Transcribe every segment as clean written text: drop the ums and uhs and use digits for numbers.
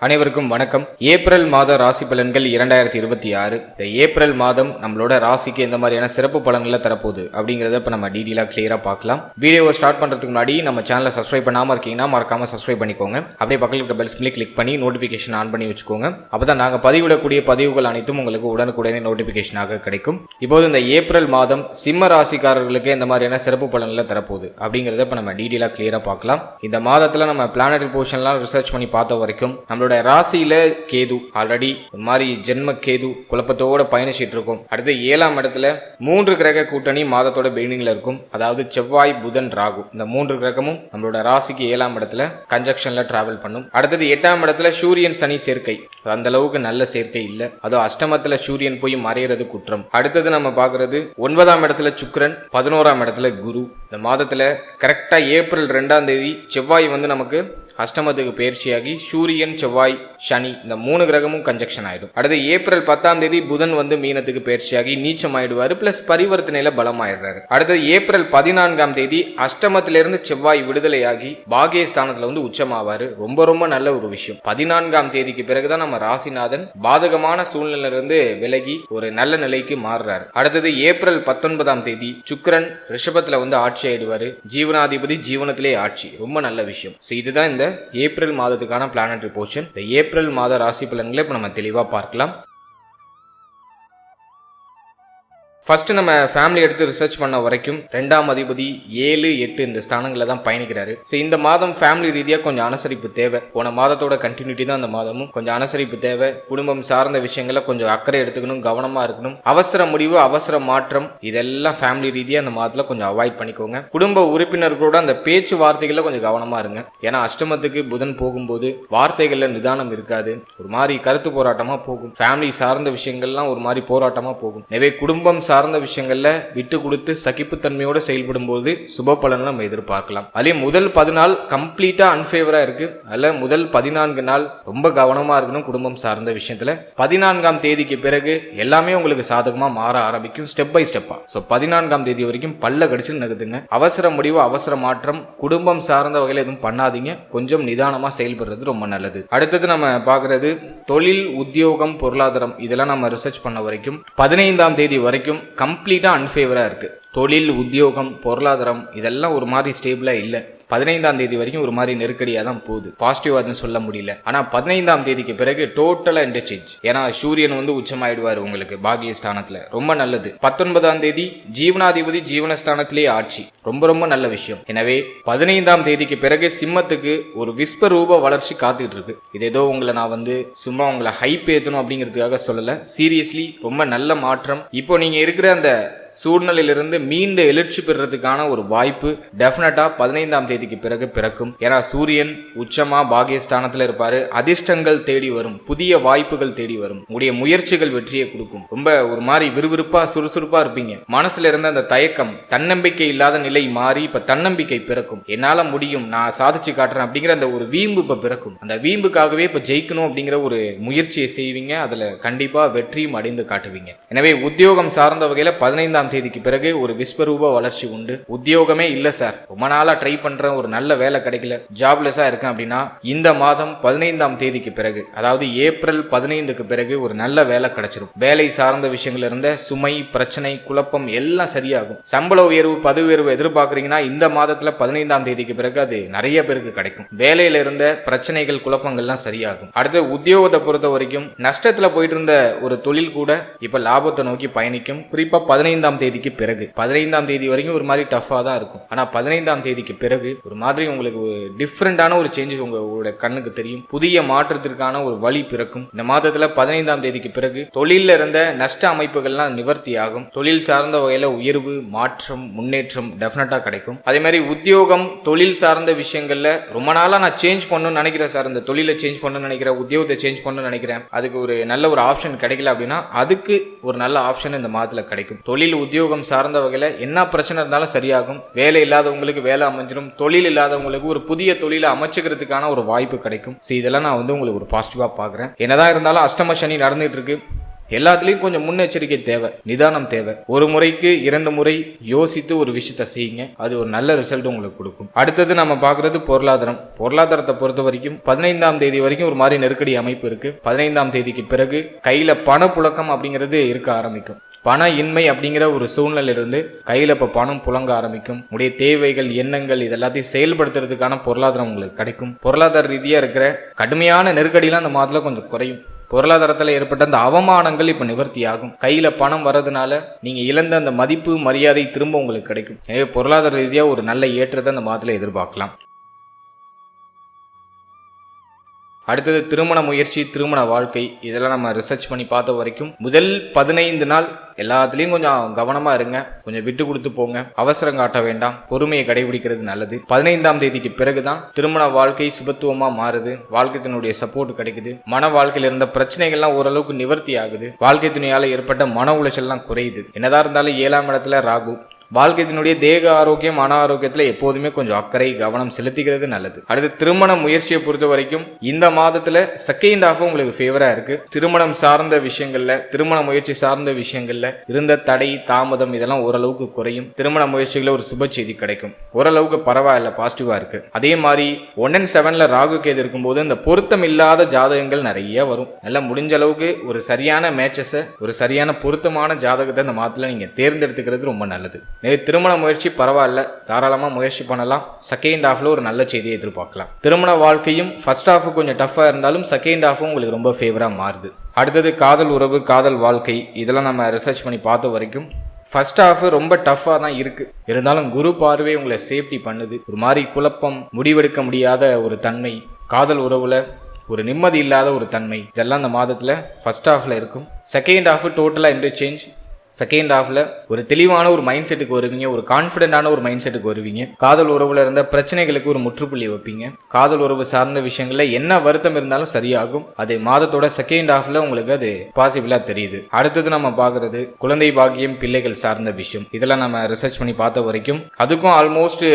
அனைவருக்கும் வணக்கம். ஏப்ரல் மாத ராசி பலன்கள் 2026. இந்த ஏப்ரல் மாதம் நம்மளோட ராசிக்கு எந்த மாதிரியான சிறப்பு பலன்களை தரப்போகுது அப்படிங்கிறத இப்போ நம்ம டீடெயிலாக கிளியராக பார்க்கலாம். வீடியோவை ஸ்டார்ட் பண்ணுறதுக்கு முன்னாடி நம்ம சேனலை சப்ஸ்கிரைப் பண்ணாமல் இருக்கீங்கன்னா மறக்காம சப்ஸ்கிரைப் பண்ணிக்கோங்க. அப்படியே பக்கத்தில் இருக்க பெல் சிம்பிளை கிளிக் பண்ணி நோட்டிஃபிகேஷன் ஆன் பண்ணி வச்சுக்கோங்க. அப்போ தான் நாங்கள் பதிவிடக்கூடிய பதிவுகள் அனைத்தும் உங்களுக்கு உடனுக்குடனே நோட்டிஃபிகேஷனாக கிடைக்கும். இப்போது இந்த ஏப்ரல் மாதம் சிம்ம ராசிக்காரர்களுக்கு எந்த மாதிரியான சிறப்பு பலன்களை தரப்போகுது அப்படிங்கிறத இப்போ நம்ம டீடெயிலாக கிளியராக பார்க்கலாம். இந்த மாதத்தில் நம்ம பிளானட்டரி போர்ஷன்லாம் ரிசர்ச் பண்ணி பார்த்த வரைக்கும் நம்மளோட ராசியில கேது ஆல்ரெடி ஒரு மாதிரி ஜென்ம கேது குழப்பத்தோட பயணிச்சிட்டு இருக்கும். அடுத்து 7ஆம் இடத்துல 3 கிரக கூட்டணி மாதத்தோட பிகினிங்ல இருக்கும். அதாவது செவ்வாய், புதன், ராகு இந்த 3 கிரகமும் நம்மளோட ராசிக்கு 7ஆம் இடத்துல கன்ஜக்ஷன்ல டிராவல் பண்ணும். அடுத்தது 8ஆம் இடத்துல சூரியன் சனி சேர்க்கை, அந்த அளவுக்கு நல்ல சேர்க்கை இல்ல. அதோ அஷ்டமத்துல சூரியன் போய் மறையிறது குற்றம். அடுத்தது நம்ம பாக்குறது 9ஆம் இடத்துல சுக்கிரன், 11ஆம் இடத்துல குரு. இந்த மாதத்துல கரெக்டா ஏப்ரல் 2ஆம் தேதி செவ்வாய் நமக்கு அஷ்டமத்துக்கு பயிற்சியாகி சூரியன், செவ்வாய், சனி இந்த 3 கிரகமும் கன்ஜக்ஷன் ஆயிடும். அடுத்து ஏப்ரல் 10ஆம் தேதி புதன் மீனத்துக்கு பயிற்சியாகி நீச்சம் ஆயிடுவாரு, பிளஸ் பரிவர்த்தனையில பலம் ஆயிடுறாரு. அடுத்தது ஏப்ரல் 14ஆம் தேதி அஷ்டமத்திலிருந்து செவ்வாய் விடுதலையாகி பாகியஸ்தானத்துல உச்சமாவாரு. ரொம்ப ரொம்ப நல்ல ஒரு விஷயம். 14ஆம் தேதிக்கு பிறகுதான் நம்ம ராசிநாதன் பாதகமான சூழ்நிலையில இருந்து விலகி ஒரு நல்ல நிலைக்கு மாறுறாரு. அடுத்தது ஏப்ரல் 19ஆம் தேதி சுக்கிரன் ரிஷபத்துல ஆட்சி ஆயிடுவாரு. ஜீவனாதிபதி ஜீவனத்திலே ஆட்சி, ரொம்ப நல்ல விஷயம். இதுதான் இந்த ஏப்ரல் மாதத்துக்கான பிளானட்டரி போர்ஷன். இந்த ஏப்ரல் மாத ராசி பலன்களை இப்ப நம்ம தெளிவா பார்க்கலாம். ஃபர்ஸ்ட் நம்ம ஃபேமிலி எடுத்து ரிசர்ச் பண்ண வரைக்கும் 2ஆம் அதிபதி 7, 8 இந்த ஸ்தானங்களை தான் பயணிக்கிறாரு. இந்த மாதம் ஃபேமிலி ரீதியாக கொஞ்சம் அனுசரிப்பு தேவை. போன மாதத்தோட கண்டினியூட்டி தான் அந்த மாதமும். கொஞ்சம் அனுசரிப்பு தேவை. குடும்பம் சார்ந்த விஷயங்களை கொஞ்சம் அக்கறை எடுத்துக்கணும், கவனமா இருக்கணும். அவசர முடிவு, அவசர மாற்றம் இதெல்லாம் ஃபேமிலி ரீதியாக அந்த மாதத்துல கொஞ்சம் அவாய்ட் பண்ணிக்கோங்க. குடும்ப உறுப்பினர்களோட அந்த பேச்சு வார்த்தைகள்ல கொஞ்சம் கவனமா இருங்க. ஏன்னா அஷ்டமத்துக்கு புதன் போகும்போது வார்த்தைகள்ல நிதானம் இருக்காது, ஒரு மாதிரி கருத்து போராட்டமா போகும். ஃபேமிலி சார்ந்த விஷயங்கள்லாம் ஒரு மாதிரி போராட்டமா போகும். எனவே குடும்பம் சார்ந்த விஷயங்கள்ல விட்டு கொடுத்து சகிப்புத்தன்மையோட செயல்படும் போது சுப பலன் நம்ம எதிர்பார்க்கலாம். அதே முதல் 10 நாள் கம்ப்ளீட்டா அன்ஃபேவரா இருக்கு. அதுல முதல் 14 நாள் ரொம்ப கவனமா இருக்கணும் குடும்பம் சார்ந்த விஷயத்துல. 14ஆம் தேதிக்கு பிறகு எல்லாமே உங்களுக்கு சாதகமா மாற ஆரம்பிக்கும், ஸ்டெப் பை ஸ்டெப்பா. 14ஆம் தேதி வரைக்கும் பல்ல கடிச்சு நகுதுங்க. அவசர முடிவு, அவசர மாற்றம், குடும்பம் சார்ந்த வகையில எதுவும் பண்ணாதீங்க. கொஞ்சம் நிதானமா செயல்படுறது ரொம்ப நல்லது. அடுத்தது நம்ம பாக்குறது தொழில், உத்தியோகம், பொருளாதாரம் இதெல்லாம் நம்ம ரிசர்ச் பண்ண வரைக்கும் 15ஆம் தேதி வரைக்கும் கம்ப்ளீட்டா அன்ஃபேவரா இருக்கு. தொழில், உத்தியோகம், பொருளாதாரம் இதெல்லாம் ஒரு மாதிரி ஸ்டேபிளா இல்ல. 15ஆம் தேதி வரைக்கும் ஒரு மாதிரி நெருக்கடியா தான் போகுது. பாசிட்டிவா அதுன்னு சொல்ல முடியல. ஆனா 15ஆம் தேதிக்கு பிறகு டோட்டலா இன்டர்சேஞ்ச். ஏன்னா சூரியன் உச்சமாயிடுவாரு உங்களுக்கு பாகியஸ்தானத்துல, ரொம்ப நல்லது. 19ஆம் தேதி ஜீவனாதிபதி ஜீவனஸ்தானத்திலே ஆட்சி, ரொம்ப ரொம்ப நல்ல விஷயம். எனவே 15ஆம் தேதிக்கு பிறகு சிம்மத்துக்கு ஒரு விஸ்வரூப வளர்ச்சி காத்துக்கிட்டு இருக்கு. இது ஏதோ உங்களை நான் சும்மா உங்களை ஹைப் ஏத்தணும் அப்படிங்கிறதுக்காக சொல்லல. சீரியஸ்லி ரொம்ப நல்ல மாற்றம். இப்போ நீங்க இருக்கிற அந்த சூழ்நிலையிலிருந்து மீண்டு எழுச்சி பெறதுக்கான ஒரு வாய்ப்பு டெஃபினட்டா 15ஆம் தேதிக்கு பிறகு பிறக்கும். ஏன்னா சூரியன் உச்சமா பாகியஸ்தானத்துல இருப்பாரு. அதிர்ஷ்டங்கள் தேடி வரும், புதிய வாய்ப்புகள் தேடி வரும். உங்களுடைய முயற்சிகள் வெற்றியை கொடுக்கும். ரொம்ப ஒரு மாதிரி விறுவிறுப்பா சுறுசுறுப்பா இருப்பீங்க. மனசுல இருந்த அந்த தயக்கம், தன்னம்பிக்கை இல்லாத நிலை மாறி இப்ப தன்னம்பிக்கை பிறக்கும். என்னால முடியும், நான் சாதிச்சு காட்டுறேன் அப்படிங்கிற அந்த ஒரு வீம்பு இப்ப பிறக்கும். அந்த வீம்புக்காகவே இப்ப ஜெயிக்கணும் அப்படிங்கிற ஒரு முயற்சியை செய்வீங்க. அதுல கண்டிப்பா வெற்றியும் அடைந்து காட்டுவீங்க. எனவே உத்தியோகம் சார்ந்த வகையில 15ஆம் தேதிக்கு பிறகு ஒரு விஸ்வரூப வளர்ச்சி உண்டு. உத்தியோகமே இல்ல சார், ரொம்ப நாளா ட்ரை பண்றேன், ஒரு நல்ல வேலை கிடைக்கல, ஜாப்லெஸ்ஸா இருக்கேன் அப்படின்னா இந்த மாதம் 15ஆம் தேதிக்கு பிறகு, அதாவது ஏப்ரல் 15க்கு பிறகு ஒரு நல்ல வேலை கிடைச்சிடும். வேலை சார்ந்த விஷயங்கள் இருந்த சுமை, பிரச்சனை, குழப்பம் எல்லாம் சரியாகும். சம்பள உயர்வு, பதவி உயர்வு எதிர்பார்க்கறீங்கன்னா இந்த மாதத்துல 15ஆம் தேதிக்கு பிறகு அது நிறைய பேருக்கு கிடைக்கும். வேலையில இருந்த பிரச்சனைகள், குழப்பங்கள்லாம் சரியாகும். அடுத்து உத்தியோகத்தை பொறுத்த வரைக்கும் நஷ்டத்துல போயிட்டு இருந்த ஒரு தொழில் கூட இப்ப லாபத்தை நோக்கி பயணிக்கும். குறிப்பா 15ஆம் தேதிக்கு பிறகு. 15ஆம் தேதி வரைக்கும் ஒரு மாதிரி டஃபா தான் இருக்கும். ஆனா 15ஆம் தேதிக்கு பிறகு ஒரு மாதிரி உங்களுக்கு டிஃபரெண்டான ஒரு சேஞ்சஸ் உங்களுடைய கண்ணுக்கு தெரியும். புதிய மாற்றத்திற்கான ஒரு வழி பிறக்கும். இந்த மாதத்துல 15ஆம் தேதிக்கு பிறகு தொழில இருந்த நஷ்ட அமைப்புகள்லாம் நிவர்த்தி ஆகும். தொழில் சார்ந்த வகையில உயர்வு, மாற்றம், முன்னேற்றம் டெஃபினட்டா கிடைக்கும். அதே மாதிரி உத்தியோகம், தொழில் சார்ந்த விஷயங்கள்ல ரொம்ப நாளா நான் சேஞ்ச் பண்ணணும்னு நினைக்கிறேன் சார், இந்த தொழிலை சேஞ்ச் பண்ணணும்னு நினைக்கிறேன், உத்தியோகத்தை சேஞ்ச் பண்ணணும்னு நினைக்கிறேன், அதுக்கு ஒரு நல்ல ஒரு ஆப்ஷன் கிடைக்கல அப்படின்னா அதுக்கு ஒரு நல்ல ஆப்ஷன் இந்த மாதத்துல கிடைக்கும். தொழில், உத்தியோகம் சார்ந்த வகையில என்ன பிரச்சனை இருந்தாலும் சரியாகும். வேலை இல்லாதவங்களுக்கு வேலை அமைஞ்சிடும். தொழில் இல்லாதவங்களுக்கு ஒரு புதிய தொழிலை அமைச்சுக்கிறதுக்கான ஒரு வாய்ப்பு கிடைக்கும். இதெல்லாம் நான் உங்களுக்கு ஒரு பாசிட்டிவா பாக்குறேன். என்னதான் இருந்தாலும் அஷ்டம சனி நடந்துட்டு இருக்கு. எல்லாத்துலயும் கொஞ்சம் முன்னெச்சரிக்கை தேவை, நிதானம் தேவை. ஒரு முறைக்கு 2 முறை யோசித்து ஒரு விஷயத்த செய்யுங்க, அது ஒரு நல்ல ரிசல்ட் உங்களுக்கு கொடுக்கும். அடுத்தது நம்ம பாக்குறது பொருளாதாரம். பொருளாதாரத்தை பொறுத்த வரைக்கும் 15ஆம் தேதி வரைக்கும் ஒரு மாதிரி நெருக்கடி அமைப்பு இருக்கு. 15ஆம் தேதிக்கு பிறகு கையில பணப்புழக்கம் அப்படிங்கிறது இருக்க ஆரம்பிக்கும். பண இன்மை அப்படிங்கிற ஒரு சூழ்நிலையிலிருந்து கையில இப்ப பணம் புழங்க ஆரம்பிக்கும். உடைய தேவைகள், எண்ணங்கள் இதெல்லாத்தையும் செயல்படுத்துறதுக்கான பொருளாதாரம் உங்களுக்கு கிடைக்கும். பொருளாதார ரீதியா இருக்கிற கடுமையான நெருக்கடியெல்லாம் அந்த மாதத்துல கொஞ்சம் குறையும். பொருளாதாரத்தில் ஏற்பட்ட அந்த அவமானங்கள் இப்ப நிவர்த்தி ஆகும். கையில பணம் வர்றதுனால நீங்க இழந்த அந்த மதிப்பு மரியாதை திரும்ப உங்களுக்கு கிடைக்கும். எனவே பொருளாதார ரீதியா ஒரு நல்ல ஏற்றத்தை அந்த மாதத்துல எதிர்பார்க்கலாம். அடுத்தது திருமண முயற்சி, திருமண வாழ்க்கை. இதெல்லாம் நம்ம ரிசர்ச் பண்ணி பார்த்த வரைக்கும் முதல் 15 நாள் எல்லாத்துலயும் கொஞ்சம் கவனமா இருங்க, கொஞ்சம் விட்டு கொடுத்து போங்க, அவசரம் காட்ட வேண்டாம், பொறுமையை கடைபிடிக்கிறது நல்லது. 15ஆம் தேதிக்கு பிறகுதான் திருமண வாழ்க்கை சுபத்துவமா மாறுது, வாழ்க்கை துணையுடைய சப்போர்ட் கிடைக்குது, மன வாழ்க்கையில இருந்த பிரச்சனைகள்லாம் ஓரளவுக்கு நிவர்த்தி ஆகுது, வாழ்க்கை துணையால ஏற்பட்ட மன உளைச்சல்லாம் குறையுது. என்னதான் இருந்தாலும் 7ஆம் இடத்துல ராகு. வாழ்க்கையினுடைய தேக ஆரோக்கியம், மன ஆரோக்கியத்துல எப்போதுமே கொஞ்சம் அக்கறை கவனம் செலுத்திக்கிறது நல்லது. அடுத்து திருமண முயற்சியை பொறுத்த வரைக்கும் இந்த மாதத்துல செகண்ட் ஹாஃப் உங்களுக்கு ஃபேவரா இருக்கு. திருமணம் சார்ந்த விஷயங்கள்ல, திருமண முயற்சி சார்ந்த விஷயங்கள்ல இருந்த தடை தாமதம் இதெல்லாம் ஓரளவுக்கு குறையும். திருமண முயற்சிகளை ஒரு சுப செய்தி கிடைக்கும். ஓரளவுக்கு பரவாயில்ல, பாசிட்டிவா இருக்கு. அதே மாதிரி 1 and 7ல ராகு கேது இருக்கும்போது இந்த பொருத்தம் இல்லாத ஜாதகங்கள் நிறைய வரும். நல்லா முடிஞ்ச அளவுக்கு ஒரு சரியான மேட்சஸை, ஒரு சரியான பொருத்தமான ஜாதகத்தை இந்த மாதத்துல நீங்க தேர்ந்தெடுத்துக்கிறது ரொம்ப நல்லது. திருமண முயற்சி பரவாயில்ல, தாராளமா முயற்சி பண்ணலாம். செகண்ட் ஹாஃப்ல ஒரு நல்ல செய்தியை எதிர்பார்க்கலாம். திருமண வாழ்க்கையும் ஃபர்ஸ்ட் ஹாஃப் கொஞ்சம் டஃபா இருந்தாலும் செகண்ட் ஹாஃபும் உங்களுக்கு ரொம்ப ஃபேவரா மாறுது. அடுத்தது காதல் உறவு, காதல் வாழ்க்கை. இதெல்லாம் நம்ம ரிசர்ச் பண்ணி பார்த்த வரைக்கும் ஃபர்ஸ்ட் ஹாஃப் ரொம்ப டஃபா தான் இருக்கு. இருந்தாலும் குரு பார்வை உங்களை சேஃப்டி பண்ணுது. ஒரு மாதிரி குழப்பம், முடிவெடுக்க முடியாத ஒரு தன்மை, காதல் உறவுல ஒரு நிம்மதி இல்லாத ஒரு தன்மை, இதெல்லாம் இந்த மாதத்துல ஃபர்ஸ்ட் ஹாஃப்ல இருக்கும். செகண்ட் ஹாஃப் டோட்டலா இன்டர்சேஞ்ச். செகண்ட் ஹாஃப்ல ஒரு தெளிவான ஒரு மைண்ட் செட்டுக்கு வருவீங்க, ஒரு கான்ஃபிடென்டான ஒரு மைண்ட் செட்டுக்கு வருவீங்க. காதல் உறவுல இருந்த பிரச்சனைகளுக்கு ஒரு முற்றுப்புள்ளி வைப்பீங்க. காதல் உறவு சார்ந்த விஷயங்கள்ல என்ன வருத்தம் இருந்தாலும் சரியாகும். அது மாதத்தோட செகண்ட் ஹாஃப்ல உங்களுக்கு அது பாசிபிளா தெரியுது. அடுத்தது நம்ம பாக்குறது குழந்தை பாக்கியம், பிள்ளைகள் சார்ந்த விஷயம். இதெல்லாம் நம்ம ரிசர்ச் பண்ணி பார்த்த வரைக்கும் அதுக்கும் ஆல்மோஸ்ட்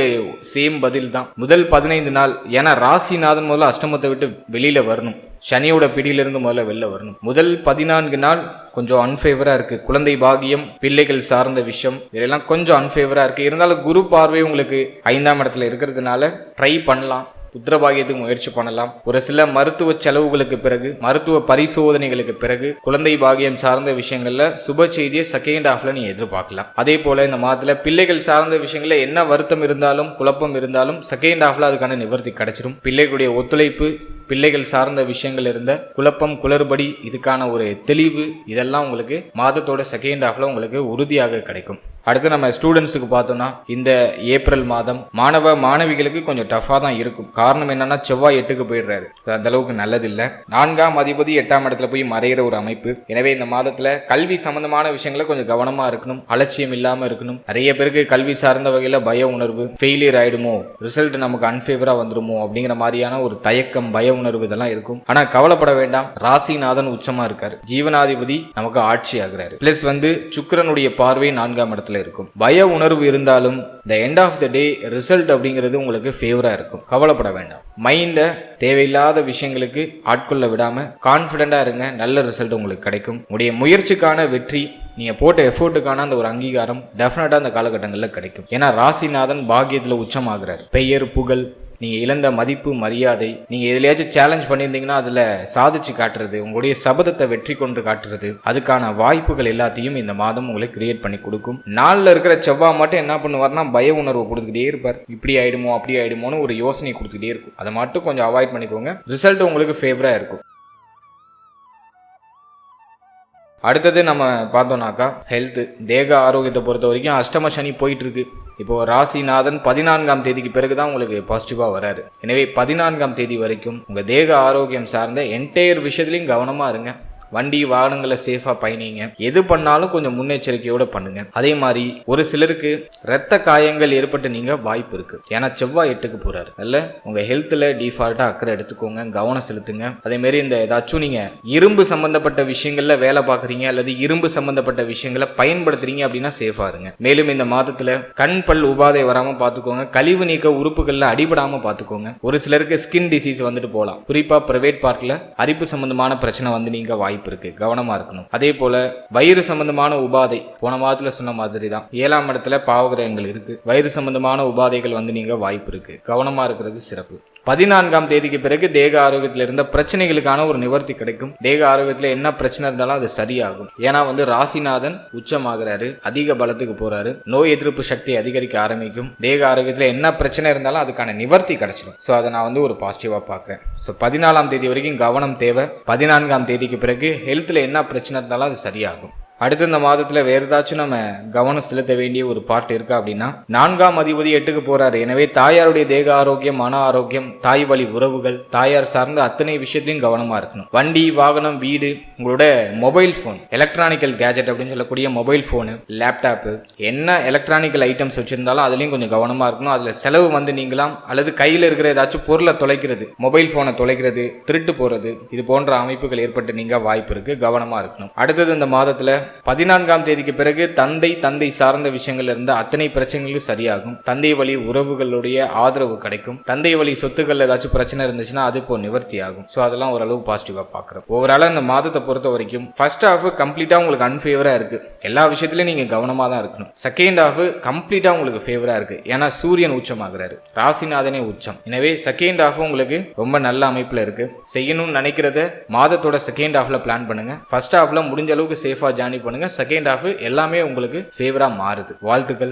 சேம் பதில் தான். முதல் 15 நாள், ஏன்னா ராசிநாதன் முதல்ல அஷ்டமத்தை விட்டு வெளியில வரணும், சனியோட பிடியிலிருந்து முதல்ல வெளில வரணும். முதல் 14 நாள் கொஞ்சம் அன்ஃபேவரா இருக்கு. குழந்தை பாகியம், பிள்ளைகள் சார்ந்த விஷயம் இதெல்லாம் கொஞ்சம் அன்ஃபேவரா இருக்கு. இருந்தாலும் குரு பார்வை உங்களுக்கு 5ஆம் இடத்துல இருக்கிறதுனால ட்ரை பண்ணலாம், புத்திர பாகியத்துக்கு முயற்சி பண்ணலாம். ஒரு சில மருத்துவ செலவுகளுக்கு பிறகு, மருத்துவ பரிசோதனைகளுக்கு பிறகு குழந்தை பாகியம் சார்ந்த விஷயங்கள்ல சுப செய்தியை செகண்ட் ஹாஃப்ல நீங்க எதிர்பார்க்கலாம். அதே போல இந்த மாதத்துல பிள்ளைகள் சார்ந்த விஷயங்கள்ல என்ன வருத்தம் இருந்தாலும், குழப்பம் இருந்தாலும் செகண்ட் ஹாஃப்ல அதுக்கான நிவர்த்தி கிடைச்சிடும். பிள்ளைகளுடைய ஒத்துழைப்பு, பிள்ளைகள் சார்ந்த விஷயங்கள் இருந்த குழப்பம், குளறுபடி, இதுக்கான ஒரு தெளிவு, இதெல்லாம் உங்களுக்கு மாதத்தோட செகண்ட் ஹாஃப்ல உங்களுக்கு உறுதியாக கிடைக்கும். அடுத்து நம்ம ஸ்டூடெண்ட்ஸுக்கு பார்த்தோம்னா இந்த ஏப்ரல் மாதம் மாணவ மாணவிகளுக்கு கொஞ்சம் டஃபா தான் இருக்கும். காரணம் என்னன்னா செவ்வாய் 8க்கு போயிடுறாரு, அந்த அளவுக்கு நல்லதில்லை. 4ஆம் அதிபதி 8ஆம் இடத்துல போய் மறைகிற ஒரு அமைப்பு. எனவே இந்த மாதத்துல கல்வி சம்பந்தமான விஷயங்களை கொஞ்சம் கவனமா இருக்கணும், அலட்சியம் இல்லாம இருக்கணும். நிறைய பேருக்கு கல்வி சார்ந்த வகையில பய உணர்வு, ஃபெயிலியர் ஆயிடுமோ, ரிசல்ட் நமக்கு அன்ஃபேவரா வந்துருமோ அப்படிங்கிற மாதிரியான ஒரு தயக்கம், பய உணர்வு இதெல்லாம் இருக்கும். ஆனா கவலைப்பட வேண்டாம், ராசிநாதன் உச்சமா இருக்காரு, ஜீவனாதிபதி நமக்கு ஆட்சி ஆகிறாரு. பிளஸ் சுக்கிரனுடைய பார்வை 4ஆம் இடத்துல இருக்கும். பய உணர்வு இருந்தாலும் the end of the day result அப்படிங்கிறது உங்களுக்கு ஃபேவரா இருக்கும். கவலைப்பட வேண்டாம். மைண்ட தேவையில்லாத விஷயங்களுக்கு ஆட்கொள்ள விடாம கான்ஃபிடென்டா இருங்க, நல்ல ரிசல்ட் உங்களுக்கு கிடைக்கும். உங்களுடைய முயற்சிக்கான வெற்றி, நீங்க போட்ட எஃபோர்ட்டுக்கான அந்த ஒரு அங்கீகாரம் டெஃபினட்டா அந்த காலகட்டங்களில் கிடைக்கும். ஏன்னா ராசிநாதன் பாக்கியத்துல உச்சமாகிறார். பெயர், புகழ், நீங்க இழந்த மதிப்பு, மரியாதை, நீங்க எதுலயாச்சும் சேலஞ்ச் பண்ணியிருந்தீங்கன்னா அதுல சாதிச்சு காட்டுறது, உங்களுடைய சபதத்தை வெற்றி கொண்டு காட்டுறது, அதுக்கான வாய்ப்புகள் எல்லாத்தையும் இந்த மாதம் உங்களுக்கு கிரியேட் பண்ணி கொடுக்கும். நாளில் இருக்கிற செவ்வாய் மட்டும் என்ன பண்ணுவார்னா பய உணர்வு கொடுத்துக்கிட்டே இருப்பார். இப்படி ஆயிடுமோ அப்படி ஆயிடுமோன்னு ஒரு யோசனை கொடுத்துக்கிட்டே இருக்கும். அதை மட்டும் கொஞ்சம் அவாய்ட் பண்ணிக்கோங்க, ரிசல்ட் உங்களுக்கு ஃபேவரா இருக்கும். அடுத்தது நம்ம பார்த்தோம்னாக்கா ஹெல்த், தேக ஆரோக்கியத்தை பொறுத்த வரைக்கும் அஷ்டம சனி போயிட்டு இருக்கு. இப்போ ராசிநாதன் 14ஆம் தேதிக்கு பிறகுதான் உங்களுக்கு பாசிட்டிவா வராரு. எனவே 14ஆம் தேதி வரைக்கும் உங்க தேக ஆரோக்கியம் சார்ந்த என்டையர் விஷயத்துலையும் கவனமா இருங்க. வண்டி வாகனங்களை சேஃபா பயணிங்க. எது பண்ணாலும் கொஞ்சம் முன்னெச்சரிக்கையோட பண்ணுங்க. அதே மாதிரி ஒரு சிலருக்கு ரத்த காயங்கள் ஏற்பட்டு நீங்க வாய்ப்பு இருக்கு. ஏன்னா செவ்வாய் 8க்கு போறாரு. அல்ல உங்க ஹெல்த்ல டிஃபால்ட்டா அக்கறை எடுத்துக்கோங்க, கவனம் செலுத்துங்க. அதே மாதிரி இந்த ஏதாச்சும் நீங்க இரும்பு சம்பந்தப்பட்ட விஷயங்கள்ல வேலை பார்க்குறீங்க அல்லது இரும்பு சம்பந்தப்பட்ட விஷயங்களை பயன்படுத்துறீங்க அப்படின்னா சேஃபா இருங்க. மேலும் இந்த மாதத்துல கண் பல் உபாதை வராம பாத்துக்கோங்க. கழிவு நீக்க உறுப்புகள்ல அடிபடாம பாத்துக்கோங்க. ஒரு சிலருக்கு ஸ்கின் டிசீஸ் வந்துட்டு போகலாம். குறிப்பா பிரைவேட் பார்ட்ல அரிப்பு சம்பந்தமான பிரச்சனை வந்து நீங்க வாய்ப்பு வாய்ப்பு இருக்கு, கவனமா இருக்கணும். அதே போல வயிறு சம்பந்தமான உபாதை போன மாதத்துல சொன்ன மாதிரி தான் 7ஆம் இடத்துல பாவகிரகங்கள் இருக்கு. வயிறு சம்பந்தமான உபாதைகள் வந்து நீங்க வாய்ப்பு இருக்கு, கவனமா இருக்கிறது சிறப்பு. 14ஆம் தேதிக்கு பிறகு தேக ஆரோக்கியத்தில் இருந்த பிரச்சனைகளுக்கான ஒரு நிவர்த்தி கிடைக்கும். தேக ஆரோக்கியத்துல என்ன பிரச்சனை இருந்தாலும் அது சரியாகும். ஏன்னா வந்து ராசிநாதன் உச்சமாகிறாரு, அதிக பலத்துக்கு போறாரு, நோய் எதிர்ப்பு சக்தி அதிகரிக்க ஆரம்பிக்கும். தேக ஆரோக்கியத்துல என்ன பிரச்சனை இருந்தாலும் அதுக்கான நிவர்த்தி கிடைச்சிடும். ஸோ அதை நான் வந்து ஒரு பாசிட்டிவா பார்க்குறேன். ஸோ 14ஆம் தேதி வரைக்கும் கவனம் தேவை. 14ஆம் தேதிக்கு பிறகு ஹெல்த்ல என்ன பிரச்சனை இருந்தாலும் அது சரியாகும். அடுத்து இந்த மாதத்துல வேற ஏதாச்சும் நம்ம கவனம் செலுத்த வேண்டிய ஒரு பார்ட் இருக்கா அப்படின்னா, 4ஆம் அதிபதி 8க்கு போறாரு. எனவே தாயாருடைய தேக ஆரோக்கியம், மன ஆரோக்கியம், தாய் வழி உறவுகள், தாயார் சார்ந்த அத்தனை விஷயத்திலையும் கவனமா இருக்கணும். வண்டி, வாகனம், வீடு, உங்களோட மொபைல் போன், எலக்ட்ரானிக்கல் கேஜெட் அப்படின்னு சொல்லக்கூடிய மொபைல் போனு, லேப்டாப்பு, என்ன எலக்ட்ரானிக்கல் ஐட்டம்ஸ் வச்சிருந்தாலும் அதுலயும் கொஞ்சம் கவனமா இருக்கணும். அதுல செலவு வந்து நீங்களாம் அல்லது கையில் இருக்கிற ஏதாச்சும் பொருளை தொலைக்கிறது, மொபைல் போனை தொலைக்கிறது, திருட்டு போறது, இது போன்ற அமைப்புகள் ஏற்பட்டு நீங்க வாய்ப்பு இருக்கு, கவனமா இருக்கணும். அடுத்தது இந்த மாதத்துல 14ஆம் தேதிக்கு பிறகு தந்தை சார்ந்த விஷயங்கள்ல இருந்த அத்தனை பிரச்சனைகளும் சரியாகும். தந்தை வழி உறவுகளுடைய ஆதரவு கிடைக்கும். தந்தை வழி சொத்துக்கள் ஏதாச்சும் பிரச்சனை இருந்துச்சுன்னா அது இப்போ நிவர்த்தி ஆகும். ஸோ அதெல்லாம் ஓரளவு பாசிட்டிவா பார்க்குறோம். ஓவரால இந்த மாதத்தை பொறுத்த வரைக்கும் ஃபர்ஸ்ட் ஹாஃப் கம்ப்ளீட்டா உங்களுக்கு அன்ஃபேவரா இருக்கு. எல்லா விஷயத்திலையும் நீங்க கவனமா தான் இருக்கணும். செகண்ட் ஹாஃப் கம்ப்ளீட்டா உங்களுக்கு ஃபேவரா இருக்கு. ஏன்னா சூரியன் உச்சமாகிறாரு, ராசிநாதனே உச்சம். எனவே செகண்ட் ஹாஃப் உங்களுக்கு ரொம்ப நல்ல அமைப்புல இருக்கு. செய்யணும்னு நினைக்கிறத மாதத்தோட செகண்ட் ஹாஃப்ல பிளான் பண்ணுங்க. ஃபர்ஸ்ட் ஹாஃப்ல முடிஞ்ச அளவுக்கு சேஃபா ஜார்னி பண்ணுங்க. செகண்ட் ஹாஃப் எல்லாமே உங்களுக்கு ஃபேவரா மாறுது. வாழ்த்துக்கள்.